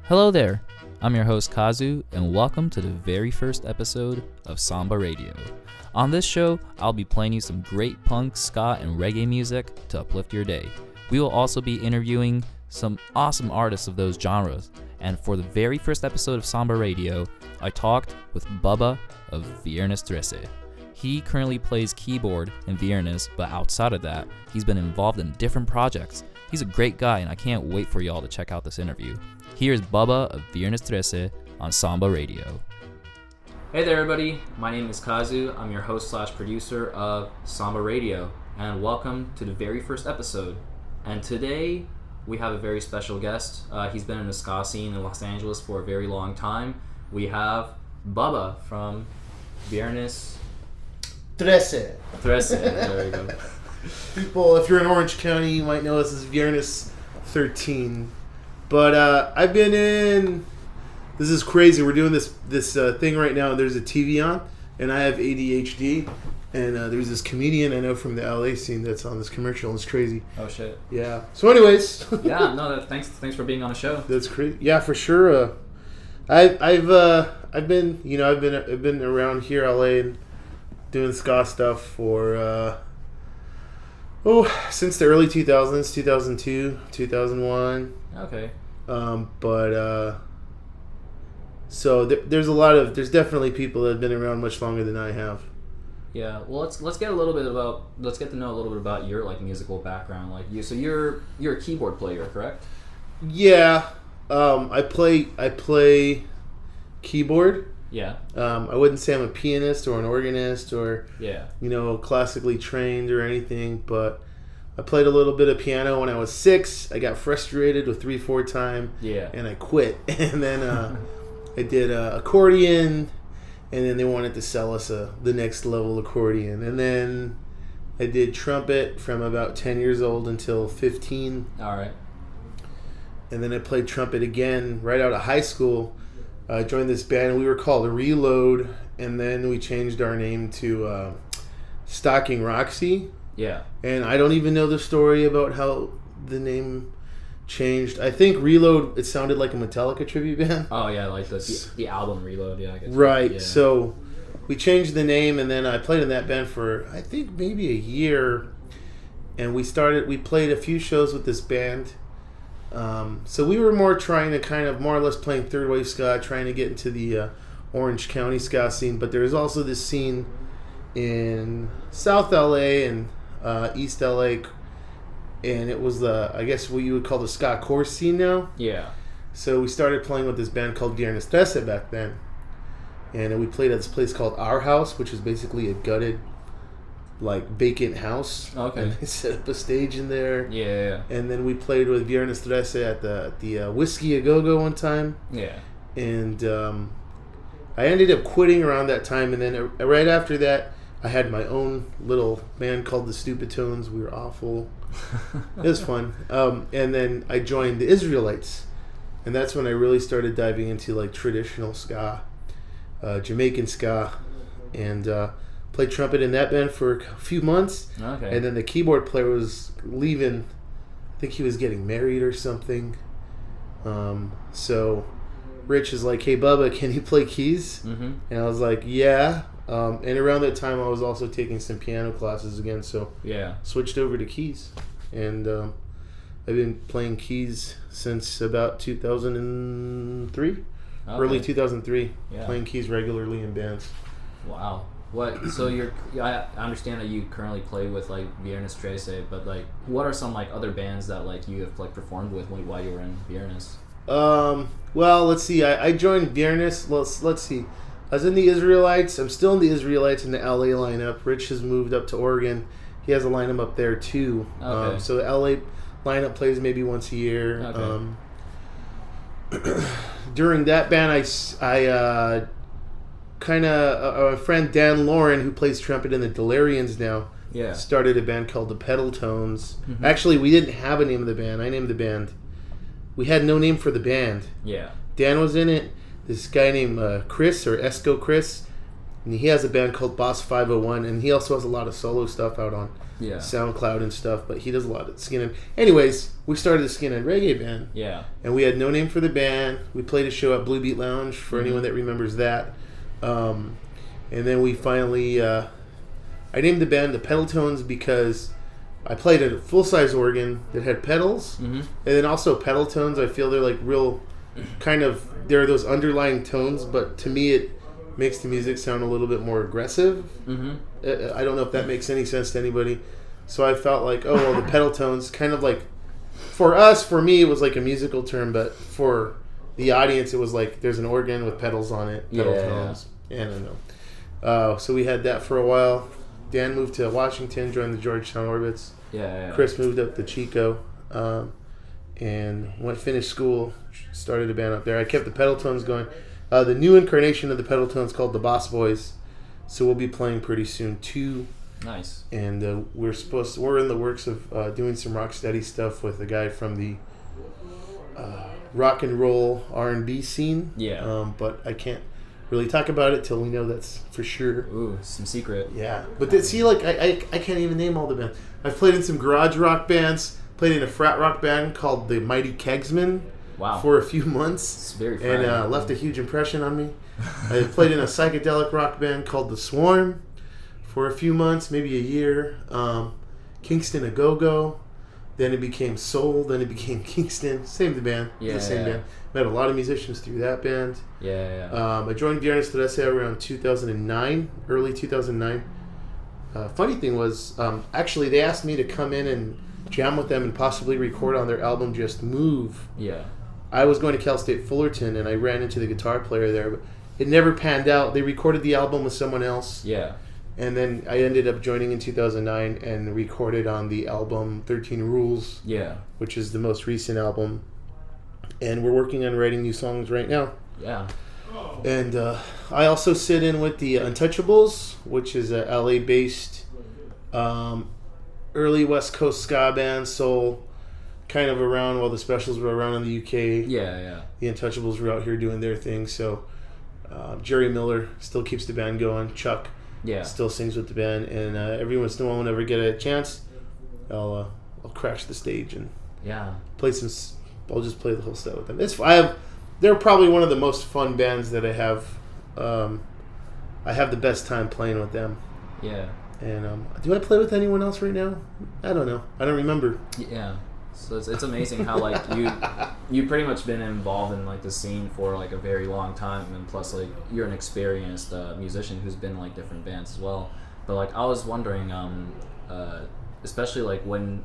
Hello there, I'm your host Kazu, and welcome to the very first episode of Samba Radio. On this show, I'll be playing you some great punk, ska, and reggae music to uplift your day. We will also be interviewing some awesome artists of those genres, and for the very first episode of Samba Radio, I talked with Bubba of Viernes. He currently plays keyboard in Viernes, but outside of that, he's been involved in different projects. He's a great guy, and I can't wait for y'all to check out this interview. Here's Bubba of Viernes on Samba Radio. Hey there, everybody. My name is Kazu. I'm your host/producer of Samba Radio, and welcome to the very first episode. And today, we have a very special guest. He's been in the ska scene in Los Angeles for a very long time. We have Bubba from Viernes. Trece. There we go. People, if you're in Orange County, you might know this as Viernes 13. But I've been in... This is crazy. We're doing this thing right now, and there's a TV on, and I have ADHD, and there's this comedian I know from the LA scene that's on this commercial, and it's crazy. Oh, shit. Yeah. So anyways. Yeah, no, thanks for being on the show. That's crazy. Yeah, for sure. I've been around here, LA, and doing ska stuff for... since the early 2000s, 2002, 2001. Okay. So there's definitely people that have been around much longer than I have. Yeah. Well, let's get to know a little bit about your musical background. So you're a keyboard player, correct? Yeah. I play keyboard. Yeah. I wouldn't say I'm a pianist or an organist or classically trained or anything, but I played a little bit of piano when I was 6. I got frustrated with 3/4 time. Yeah. And I quit. And then I did accordion, and then they wanted to sell us the next level accordion. And then I did trumpet from about 10 years old until 15. All right. And then I played trumpet again right out of high school. I joined this band. We were called Reload, and then we changed our name to Stocking Roxy. Yeah. And I don't even know the story about how the name changed. I think Reload, it sounded like a Metallica tribute band. Oh, yeah, like the album Reload, yeah. I guess. Right, yeah. So we changed the name, and then I played in that band for, I think, maybe a year. And we played a few shows with this band. So we were more trying to kind of more or less playing third wave ska, trying to get into the Orange County ska scene. But there's also this scene in South LA and East LA, and it was I guess what you would call the ska core scene now. Yeah. So we started playing with this band called Viernes back then, and we played at this place called Our House, which is basically a gutted, vacant house. Okay. And they set up a stage in there. Yeah. And then we played with Viernes at the Whiskey A Go Go one time. Yeah. And I ended up quitting around that time, and then right after that, I had my own little band called the Stupid Tones. We were awful. It was fun. And then I joined the Israelites, and that's when I really started diving into traditional ska, Jamaican ska, and played trumpet in that band for a few months. Okay. And then the keyboard player was leaving. I think he was getting married or something. So Rich is like, "Hey Bubba, can you play keys?" Mm-hmm. And I was like, "Yeah." And around that time, I was also taking some piano classes again, so switched over to keys. And I've been playing keys since about 2003, early 2003, playing keys regularly in bands. Wow. What? So I understand that you currently play with Viernes, but what are some other bands that you have performed with while you were in Viernes? Well, let's see. I joined Viernes. Let's see. I was in the Israelites. I'm still in the Israelites in the LA lineup. Rich has moved up to Oregon. He has a lineup up there too. Okay. So the LA lineup plays maybe once a year. Okay. During that band, I kind of a friend Dan Lauren, who plays trumpet in the Delirians now, started a band called the Pedal Tones. Mm-hmm. Actually, we didn't have a name of the band. I named the band. We had no name for the band. Yeah. Dan was in it. This guy named Chris, or Esco Chris, and he has a band called Boss 501, and he also has a lot of solo stuff out on SoundCloud and stuff, but he does a lot of skinhead. Anyways, we started the skinhead reggae band. Yeah. And we had no name for the band. We played a show at Blue Beat Lounge for anyone that remembers that. And then we finally, I named the band the Pedal Tones because I played a full-size organ that had pedals. And then also pedal tones, I feel they're like real kind of, there are those underlying tones, but to me it makes the music sound a little bit more aggressive. I don't know if that makes any sense to anybody. So I felt like, oh, well, the pedal tones kind of like, for me, it was like a musical term, but for the audience, it was like there's an organ with pedals on it, pedal tones. Yeah, I don't know. So we had that for a while. Dan moved to Washington, joined the Georgetown Orbits. Chris moved up to Chico, and finished school, started a band up there. I kept the pedal tones going. The new incarnation of the pedal tones called the Boss Boys, so we'll be playing pretty soon too. Nice. And we're in the works of doing some Rocksteady stuff with a guy from the rock and roll R&B scene. But I can't really talk about it till we know that's for sure. Ooh, some secret. Yeah, but I can't even name all the bands. I've played in some garage rock bands. Played in a frat rock band called the Mighty Kegsmen. Wow. For a few months. It's very fun. And left a huge impression on me. I played in a psychedelic rock band called The Swarm for a few months, maybe a year. Kingston A Go-Go. Then it became Soul. Then it became Kingston. Same band. Same band. Met a lot of musicians through that band. I joined Viernes around 2009, early 2009. Funny thing was, actually, they asked me to come in and jam with them and possibly record on their album Just Move. I was going to Cal State Fullerton, and I ran into the guitar player there, but it never panned out. They recorded the album with someone else. And then I ended up joining in 2009 and recorded on the album 13 Rules, which is the most recent album. And we're working on writing new songs right now. And I also sit in with the Untouchables, which is a LA-based early West Coast ska band, soul, kind of around while the Specials were around in the UK. The Untouchables were out here doing their thing. So Jerry Miller still keeps the band going. Chuck still sings with the band, and every once in a while, whenever I get a chance, I'll crash the stage and play some. I'll just play the whole set with them. They're probably one of the most fun bands that I have. I have the best time playing with them. And do I play with anyone else right now? I don't know. I don't remember. So it's amazing how like you've pretty much been involved in like the scene for like a very long time, and plus like you're an experienced musician who's been in like different bands as well. But like I was wondering, especially like when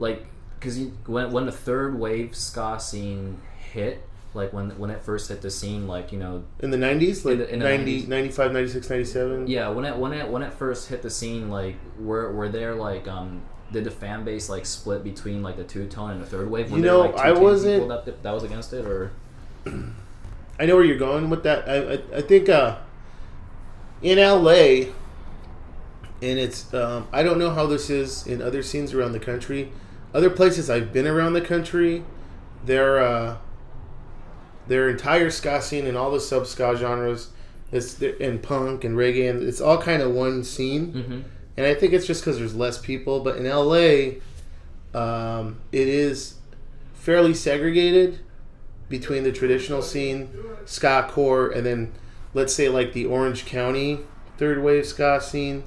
the third wave ska scene hit, like when it first hit the scene, like, you know, in the 90s, like in 90, 95, 96, 97. When it first hit the scene, like were there like did the fan base like split between like the two-tone and the third wave? You know, I wasn't that was against it, or I know where you're going with that. I think in LA, and it's I don't know how this is in other scenes around the country. Other places I've been around the country, their entire ska scene and all the sub-ska genres, and punk and reggae, and it's all kind of one scene. And I think it's just because there's less people. But in LA, it is fairly segregated between the traditional scene, ska core, and then let's say like the Orange County third wave ska scene.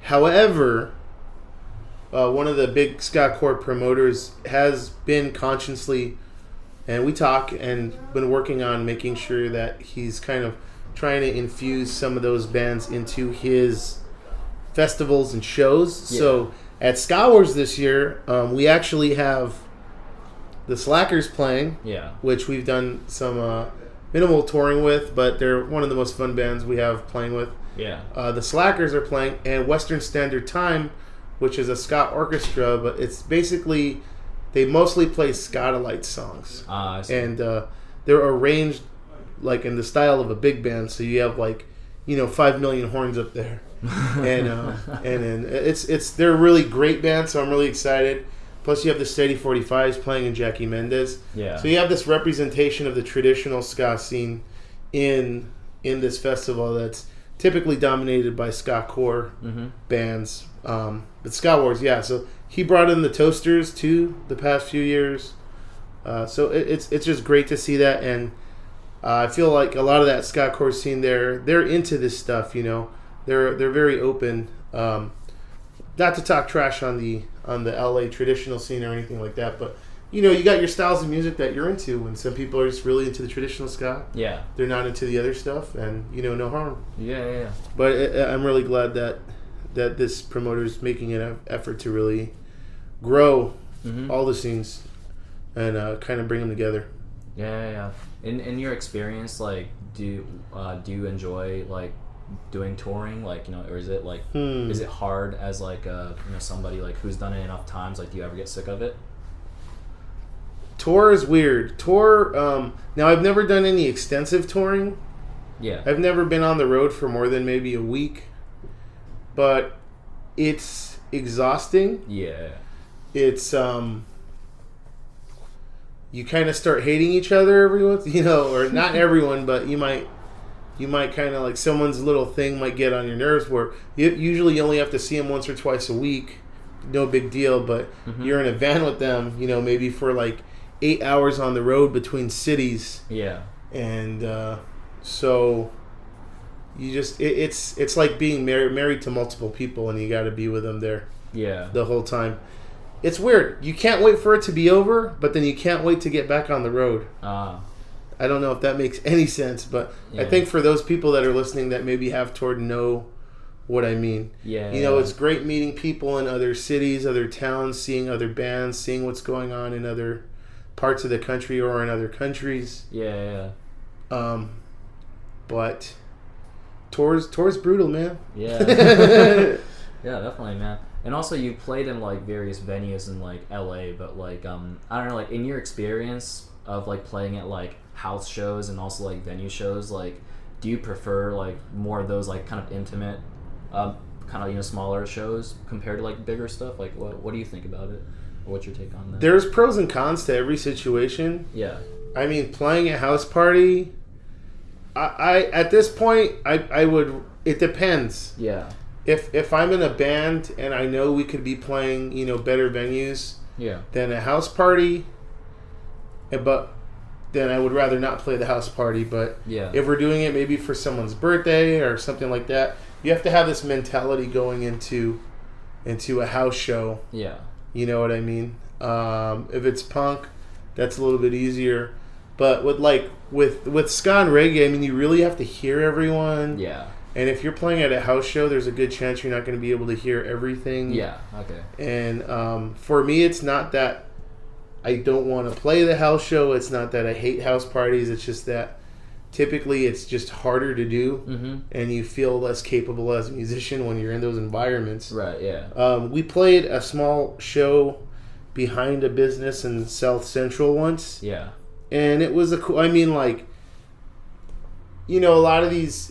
However, one of the big ska core promoters has been consciously, and we talk and been working on making sure that he's kind of trying to infuse some of those bands into his festivals and shows. So at Ska Wars this year, we actually have the Slackers playing, which we've done some minimal touring with, but they're one of the most fun bands we have playing with. The Slackers are playing, and Western Standard Time, which is a ska orchestra, but it's basically, they mostly play ska-lite songs. And they're arranged like in the style of a big band, so you have like, 5 million horns up there. And then they're a really great band, so I'm really excited. Plus you have the Steady 45s playing and Jackie Mendez. So you have this representation of the traditional ska scene in this festival that's typically dominated by ska core Mm-hmm. bands. But Ska Wars, yeah. So he brought in the Toasters too the past few years. So it's just great to see that, and I feel like a lot of that ska core scene they're into this stuff. You know, they're very open. Not to talk trash on the LA traditional scene or anything like that, but you know, you got your styles of music that you're into, and some people are just really into the traditional ska. Yeah. They're not into the other stuff, and you know, no harm. Yeah. But I'm really glad that this promoter is making an effort to really grow all the scenes and kind of bring them together. Yeah. In your experience, like, do you enjoy like doing touring, like, you know, or is it like is it hard as like you know, somebody like who's done it enough times? Like, do you ever get sick of it? Tour is weird. Now I've never done any extensive touring. Yeah. I've never been on the road for more than maybe a week, but it's exhausting. Yeah. It's you kind of start hating each other everyone, you know, or not everyone, but you might kind of like someone's little thing might get on your nerves where usually you only have to see them once or twice a week. No big deal, but you're in a van with them, you know, maybe for like 8 hours on the road between cities. Yeah. And so you just it's like being married to multiple people, and you got to be with them there the whole time. It's weird. You can't wait for it to be over, but then you can't wait to get back on the road. I don't know if that makes any sense, but I think for those people that are listening that maybe have toured know what I mean. Yeah. You know, it's great meeting people in other cities, other towns, seeing other bands, seeing what's going on in other parts of the country or in other countries. Yeah. But tour's brutal, man. Yeah. Yeah, definitely, man. And also, you played in like various venues in like LA, but like I don't know, like in your experience of like playing at like house shows and also like venue shows, like do you prefer like more of those like kind of intimate, kind of, you know, smaller shows compared to like bigger stuff? Like what do you think about it? Or what's your take on that? There's pros and cons to every situation. Yeah. I mean, playing a house party, I at this point I would. It depends. Yeah. If I'm in a band and I know we could be playing, you know, better venues than a house party, but then I would rather not play the house party. But if we're doing it maybe for someone's birthday or something like that, you have to have this mentality going into a house show. Yeah. You know what I mean? If it's punk, that's a little bit easier. But with ska and reggae, I mean, you really have to hear everyone. Yeah. And if you're playing at a house show, there's a good chance you're not going to be able to hear everything. Yeah, okay. And for me, it's not that I don't want to play the house show. It's not that I hate house parties. It's just that typically it's just harder to do. And you feel less capable as a musician when you're in those environments. Right, yeah. We played a small show behind a business in South Central once. Yeah. And it was a cool... I mean, like... You know, a lot of these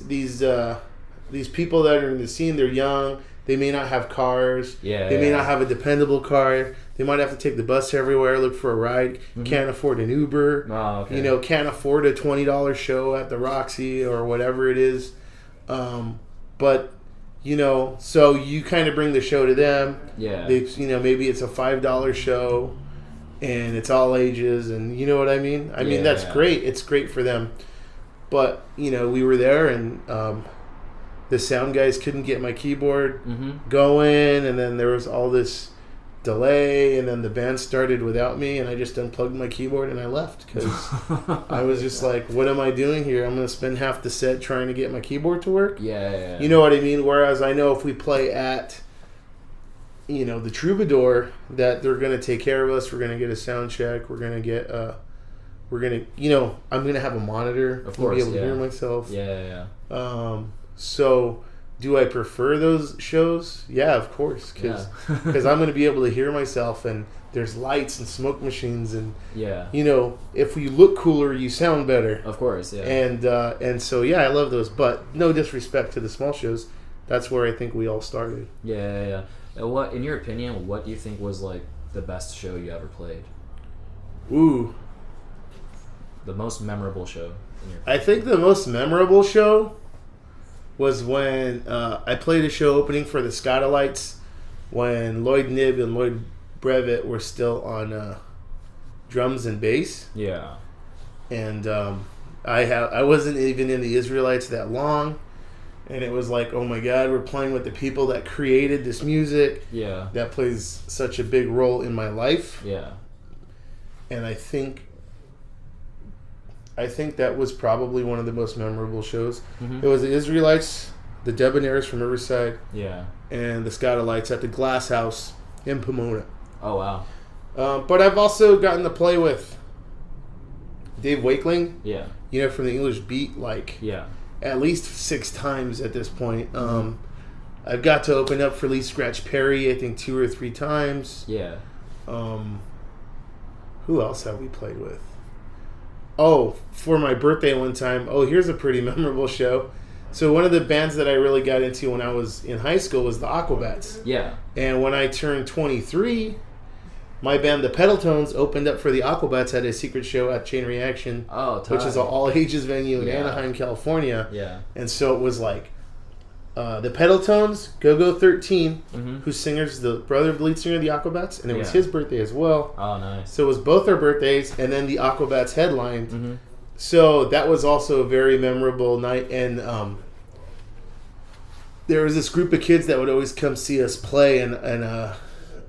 people that are in the scene, they're young. They may not have cars. They may not have a dependable car. They might have to take the bus everywhere, look for a ride. Can't afford an Uber. Oh, okay. You know, can't afford a $20 show at the Roxy or whatever it is. But, you know, so you kind of bring the show to them. Yeah. They, you know, maybe it's a $5 show and it's all ages, and you know what I mean? I mean, that's great. It's great for them. But, you know, we were there, and the sound guys couldn't get my keyboard going, and then there was all this delay, and then the band started without me, and I just unplugged my keyboard and I left because I was just like, what am I doing here? I'm going to spend half the set trying to get my keyboard to work? Yeah. You know what I mean? Whereas I know if we play at, you know, the Troubadour, that they're going to take care of us. We're going to get a sound check. We're going to get you know, I'm going to have a monitor. Of course, be able to hear myself. Yeah. So, do I prefer those shows? Yeah, of course. Because I'm going to be able to hear myself, and there's lights and smoke machines, and, you know, if you look cooler, you sound better. Of course, yeah. And so, yeah, I love those. But no disrespect to the small shows. That's where I think we all started. Yeah. What, in your opinion, what do you think was, like, the best show you ever played? Ooh. The most memorable show in your opinion? I think the most memorable show was when I played a show opening for the Scotalites when Lloyd Knibb and Lloyd Brevet were still on drums and bass. Yeah. And I wasn't even in the Israelites that long, and it was like, oh my God, we're playing with the people that created this music. Yeah. That plays such a big role in my life. Yeah. And I think that was probably one of the most memorable shows. Mm-hmm. It was the Israelites, the Debonaires from Riverside, Yeah. and the Scotalites at the Glass House in Pomona. Oh, wow. But I've also gotten to play with Dave Wakeling, Yeah. from the English Beat, like Yeah. at least 6 times at this point. I've got to open up for Lee Scratch Perry, I think 2 or 3 times. Yeah. Who else have we played with? Oh, for my birthday one time. Oh, here's a pretty memorable show. So one of the bands that I really got into when I was in high school was the Aquabats. Yeah. And when I turned 23, my band, the Pedaltones, opened up for the Aquabats at a secret show at Chain Reaction, which is an all-ages venue in Anaheim, California. Yeah. And so it was like the Pedaltones, Go-Go 13, Mm-hmm. whose singer's the brother of the lead singer of the Aquabats, and it was Yeah. his birthday as well. Oh, nice. So it was both their birthdays, and then the Aquabats headlined. Mm-hmm. So that was also a very memorable night, and there was this group of kids that would always come see us play, and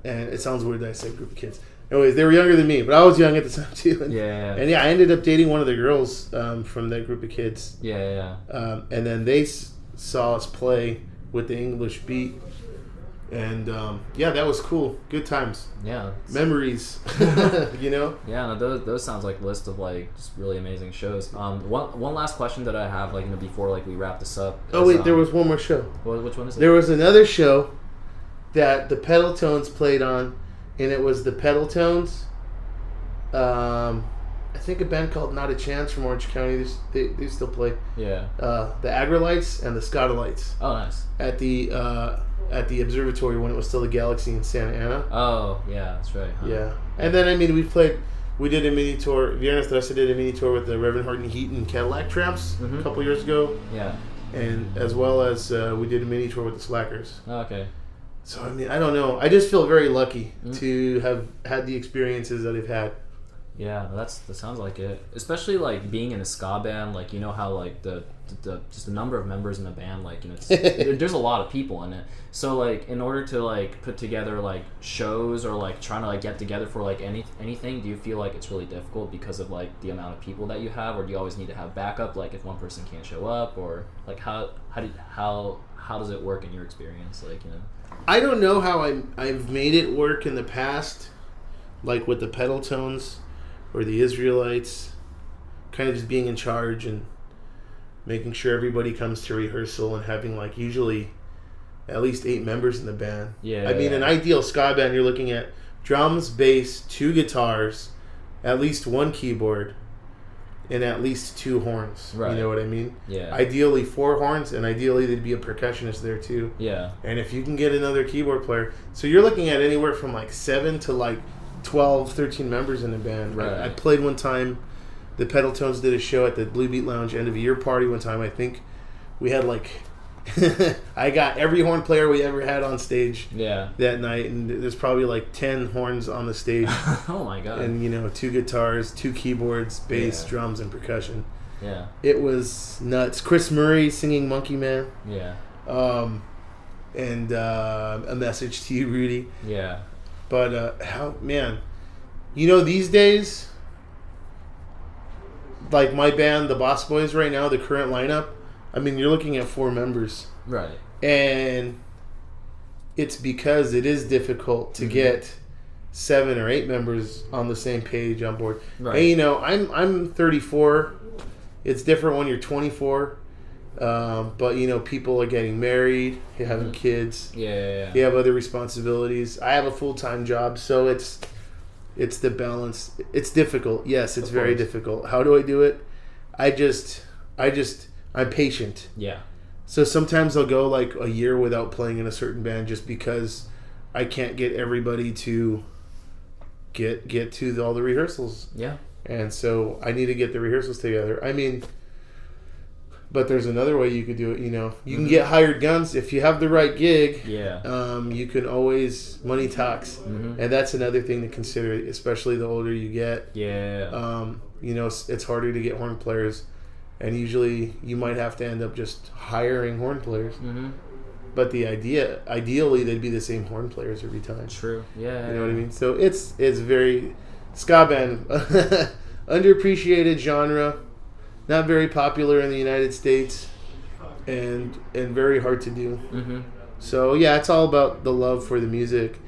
it sounds weird that I say group of kids. Anyways, they were younger than me, but I was young at the time too. And, Yeah. I ended up dating one of the girls from that group of kids. Yeah. And then they saw us play with the English Beat, and that was cool. Good times. Yeah. Memories. Yeah, no, those sounds like a list of like just really amazing shows. One last question that I have, before we wrap this up. Oh wait, there was one more show. Which one is it? There was another show that the Pedaltones played on, and it was the Pedaltones. I think a band called Not a Chance from Orange County. They still play. Yeah. The Agrolites and the Scotalites Oh, nice. at the observatory when it was still the Galaxy in Santa Ana. Oh, yeah, that's right. Huh? Yeah, and then we did a mini tour. Viernes also did a mini tour with the Reverend Horton Heat and Cadillac Tramps a couple years ago. Yeah. And as well as we did a mini tour with the Slackers. Oh, okay. So I don't know. I just feel very lucky to have had the experiences that I've had. Yeah, that sounds like it. Especially being in a ska band, how the just the number of members in the band, it's, there's a lot of people in it. So in order to put together shows or trying to get together for anything, do you feel it's really difficult because of the amount of people that you have, or do you always need to have backup if one person can't show up, or how does it work in your experience? I don't know how I've made it work in the past, with the Pedaltones or the Israelites, kind of just being in charge and making sure everybody comes to rehearsal and having usually at least 8 members in the band. Yeah. I mean, an ideal ska band, you're looking at drums, bass, 2 guitars, at least 1 keyboard, and at least 2 horns. Right. You know what I mean? Yeah. Ideally 4 horns, and ideally there'd be a percussionist there too. Yeah. And if you can get another keyboard player, so you're looking at anywhere from 7 to 12, 13 members in the band. Right. I played one time. The Pedaltones did a show at the Blue Beat Lounge end of year party one time. I think we had I got every horn player we ever had on stage. Yeah. That night, and there's probably 10 horns on the stage. Oh my god. And 2 guitars, 2 keyboards, bass, Yeah. drums, and percussion. Yeah. It was nuts. Chris Murray singing Monkey Man. Yeah. And a message to you, Rudy. Yeah. But these days, my band, the Boss Boys, right now, the current lineup, I mean, you're looking at 4 members. Right. And it's because it is difficult to get 7 or 8 members on the same page on board. Right. And I'm 34. It's different when you're 24. But people are getting married, you're having kids. Yeah. You have other responsibilities. I have a full-time job, so it's the balance. It's difficult. Yes, it's very difficult. How do I do it? I'm patient. Yeah. So sometimes I'll go a year without playing in a certain band just because I can't get everybody to get to all the rehearsals. Yeah. And so I need to get the rehearsals together. I mean, But there's another way you could do it. You can get hired guns if you have the right gig. Yeah. You can always money talks, and that's another thing to consider, especially the older you get. Yeah. It's harder to get horn players, and usually you might have to end up just hiring horn players. But ideally, they'd be the same horn players every time. True. Yeah. You know what I mean? So it's very ska band, underappreciated genre. Not very popular in the United States, and very hard to do. So yeah, it's all about the love for the music,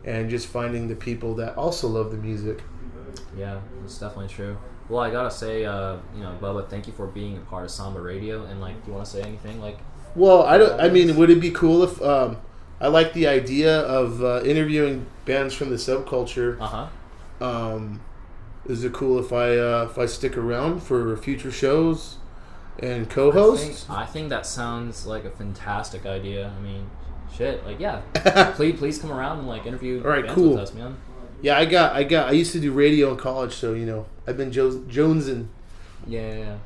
and just finding the people that also love the music. Yeah, that's definitely true. Well, I gotta say, Bubba, thank you for being a part of Samba Radio. And do you want to say anything? Well, I mean, would it be cool if I like the idea of interviewing bands from the subculture? Is it cool if I stick around for future shows and co-host? I think that sounds like a fantastic idea. I mean, shit, yeah. please come around and interview bands with us, man. Yeah, I used to do radio in college, so I've been jonesing. Yeah.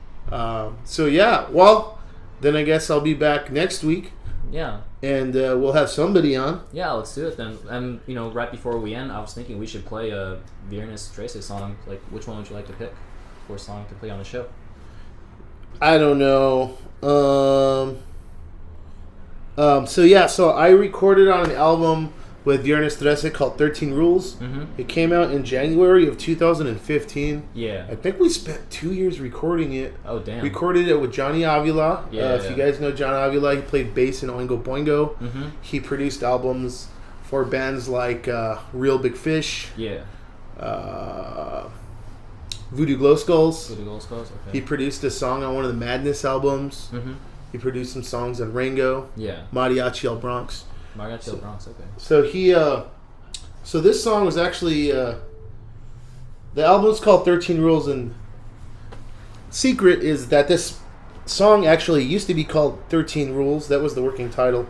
So yeah, well, then I guess I'll be back next week. Yeah. And we'll have somebody on. Yeah, let's do it then. And, right before we end, I was thinking we should play a Viernes 13 song. Which one would you like to pick for a song to play on the show? I don't know. So I recorded on an album with Viernes 13 called 13 Rules. It came out in January of 2015. Yeah. I think we spent 2 years recording it. Oh, damn. Recorded it with Johnny Avila. Yeah. If you guys know John Avila, he played bass in Oingo Boingo. He produced albums for bands like Real Big Fish. Yeah. Voodoo Glow Skulls. Voodoo Glow Skulls, okay. He produced a song on one of the Madness albums. He produced some songs on Rango. Yeah. Mariachi El Bronx. Mariachi El Bronx, okay. So this song was actually, the album's called 13 Rules, and secret is that this song actually used to be called 13 Rules. That was the working title.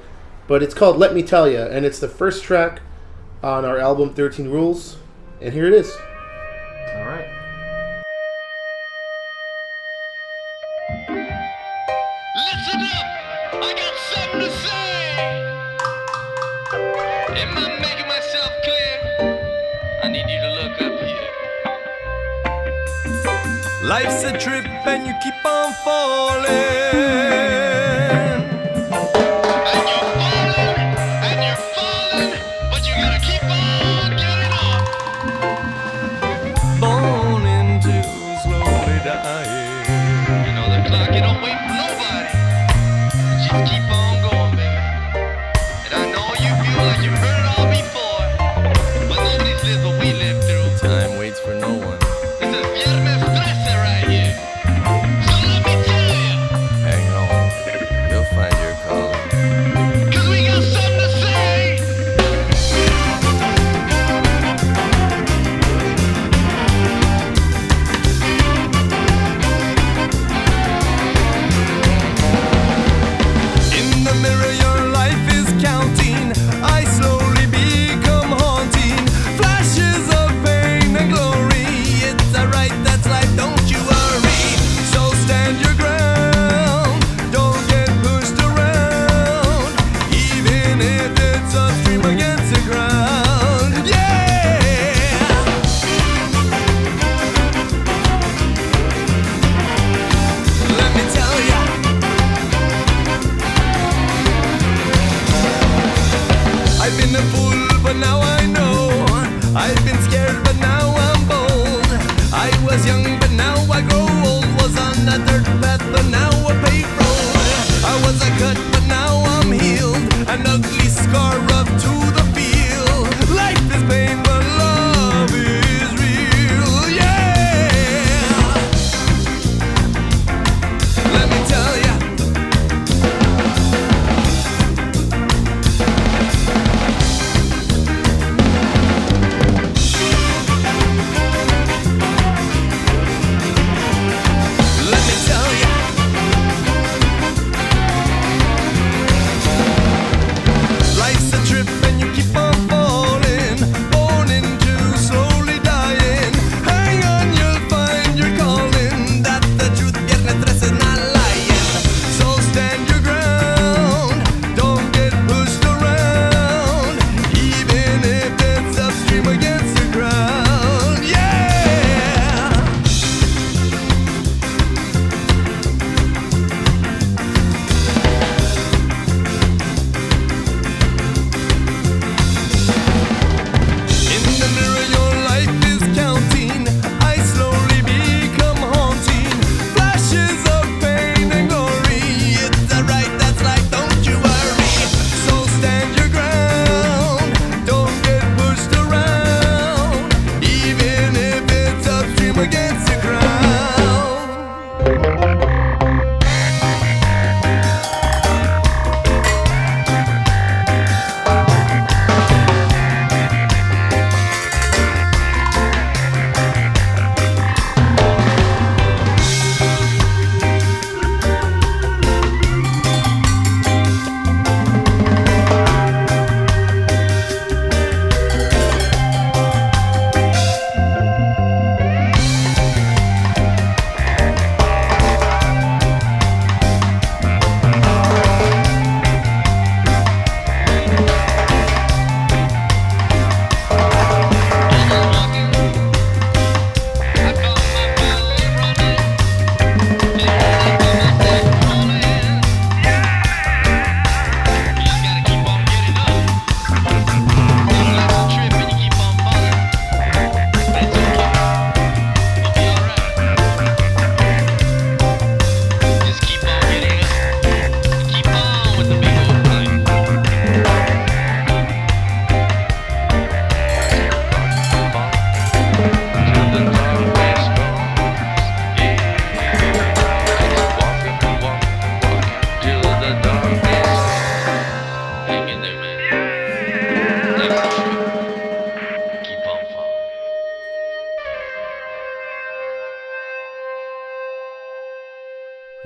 But it's called Let Me Tell Ya, and it's the first track on our album 13 Rules. And here it is. All right. Listen up, I got something to say. Am I making myself clear? I need you to look up here. Life's a trip and you keep on falling. And you're falling, but you gotta keep on getting up. Born into slowly dying. You know the clock, it don't wait for nobody. Just keep on going, baby. And I know you feel like you've heard it all before, but nobody's lived what we lived through. Time waits for no one. This is Viernes 13 right here. So let me tell you. Hang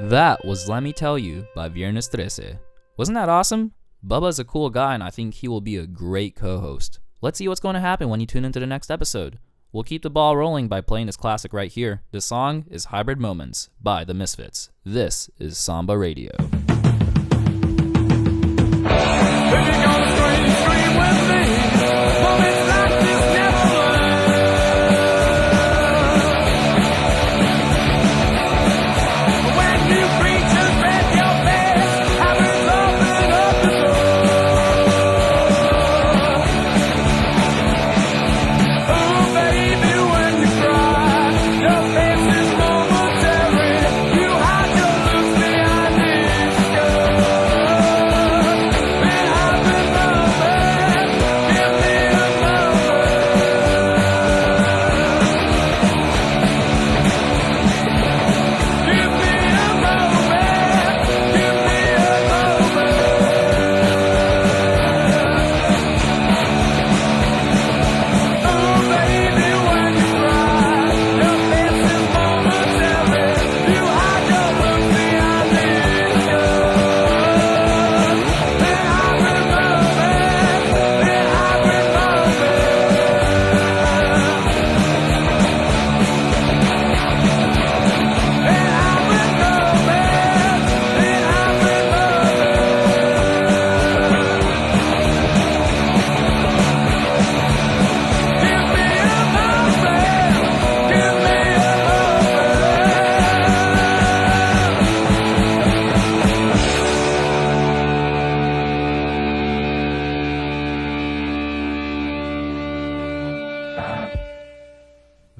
That was Let Me Tell You by Viernes 13. Wasn't that awesome? Bubba's a cool guy and I think he will be a great co-host. Let's see what's going to happen when you tune into the next episode. We'll keep the ball rolling by playing this classic right here. The song is Hybrid Moments by The Misfits. This is Samba Radio.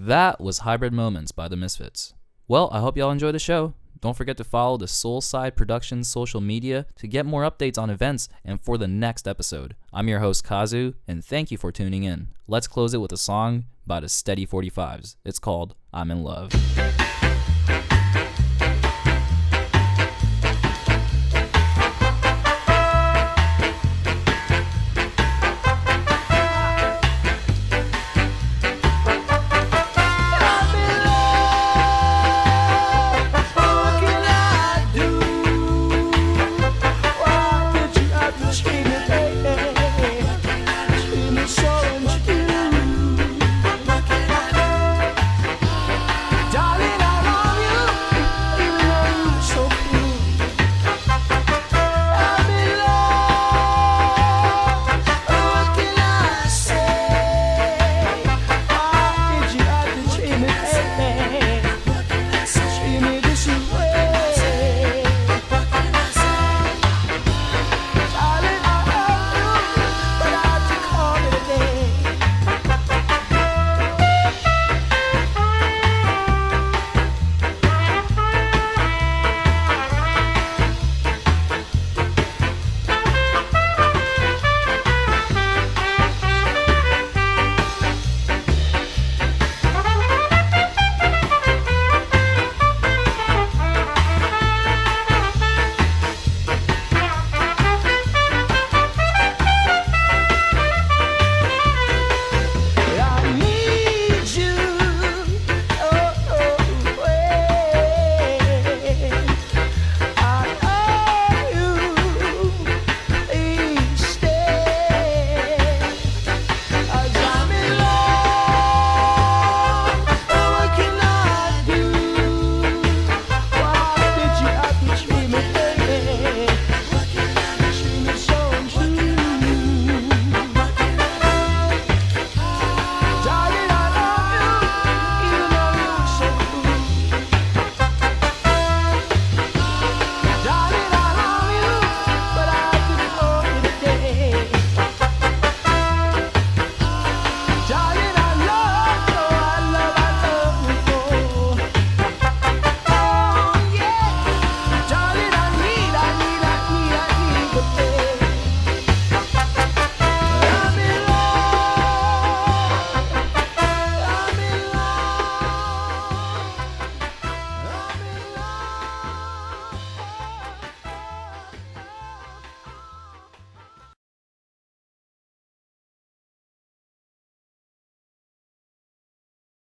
That was Hybrid Moments by The Misfits. Well, I hope y'all enjoy the show. Don't forget to follow the Soulside Productions social media to get more updates on events and for the next episode. I'm your host Kazu, and thank you for tuning in. Let's close it with a song by the Steady 45s. It's called I'm in Love.